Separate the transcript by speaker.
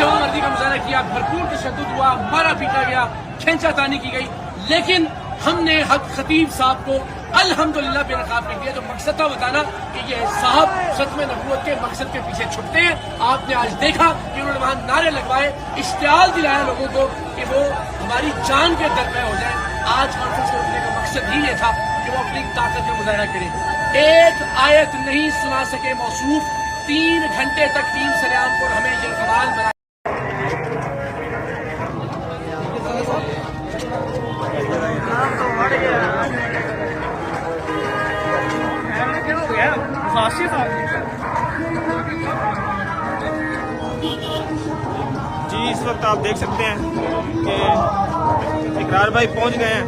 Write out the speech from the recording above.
Speaker 1: जवानमर्दी का मुजाहरा किया, भरपूर तशद्दुद हुआ, मारा पीटा गया, खींचातानी की गई, लेकिन हमने हक खतीब साहब को अल्हम्दुलिल्लाह बेनकाब कर दिया। जो मकसद था बताना कि ये साहब खत्म नबूवत के मकसद के पीछे छुपते हैं। आपने आज देखा कि उन्होंने वहां नारे लगवाए, इश्तियाल दिलाया लोगों को कि वो हमारी जान के दरमियान हो जाए। आज कॉन्फ्रेंस में उठने का मकसद ही ये था कि वो अपनी ताकत का मुजाहरा करें। एक आयत नहीं सुना सके मौसूफ, 3 घंटे तक टीम सरेआम को हमें यरगमाल बनाया।
Speaker 2: जी इस वक्त आप देख सकते हैं कि इकरार भाई पहुंच गए हैं।